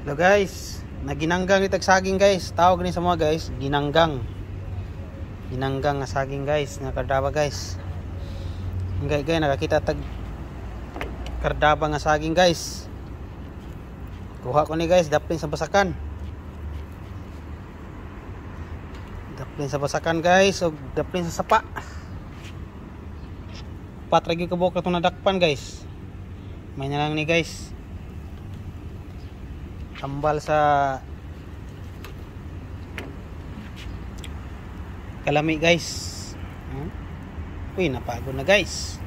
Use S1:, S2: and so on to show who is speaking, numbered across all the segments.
S1: Hello guys, naginanggang itag saging guys. Tawag ni sa mga guys, ginanggang. Ginanggang nga saging guys, nga kardaba guys. Ngay nakakita tag kardaba nga saging guys. Kuha ko ni guys, daplin sa basakan. Daplin sa basakan guys, o daplin sa sapa. Patragi ko buka itong nadakpan guys. May na lang ni guys. Tambal sa kalami guys. Uy, napagod na guys.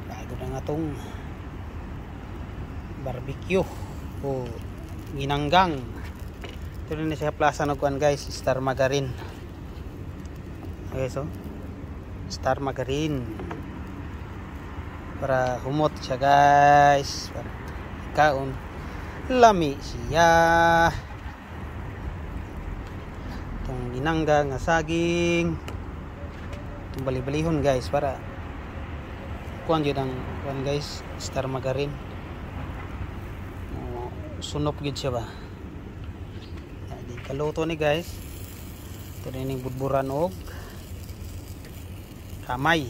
S1: Pagod na nga tong barbecue o ginanggang. Ito rin na siya plaza nagkuhan guys, Star Margarine. Okay, so Star Margarine para humot siya guys, para kaon lami siya. Itong ginanggang nga saging, itong bali-balihon guys, para kuhan yun ang kuhan guys, Star Margarine. Sunop yun siya ba, di kaluto ni guys. Ito rin yung budburan og kamay.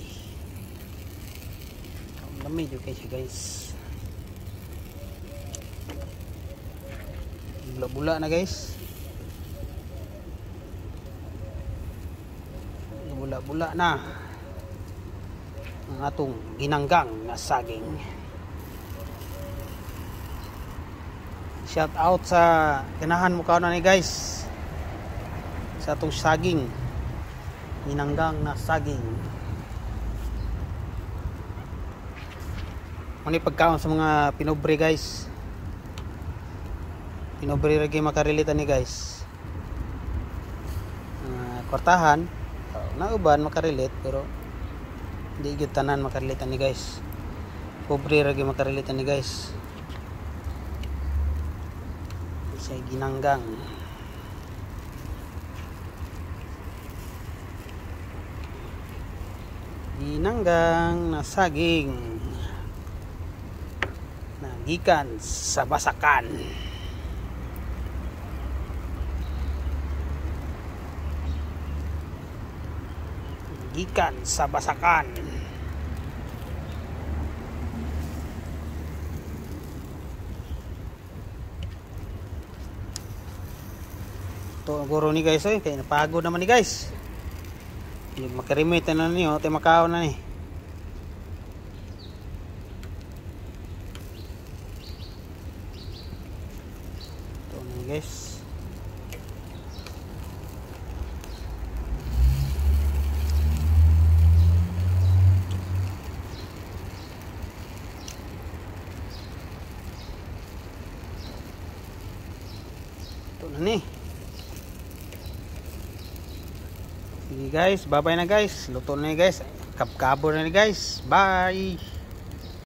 S1: Lami yun kayo siya guys. Bula-bula na guys. Bula-bula na ang atong ginanggang na saging. Shout out sa ganahan mo kaon na ni guys, sa atong saging, ginanggang na saging. Ano pagkaon sa mga pinobre guys. Pinobre lagi makarelita ni guys. Kwartahan na uban makarelate, pero hindi gyud tanan makarelita ni guys. Pobre lagi makarelita ni guys. Sa ginanggang. Ginanggang na saging na gikan sa basakan. Gikan sa basakan. Ito ang guro ni guys, kaya napagod naman ni guys. Makarimit na niyo, tayo makaon na ni. Ito na guys. Ito na ni. Sige guys, bye bye na guys. Luto na ni guys. Kap-kabo na ni guys. Bye.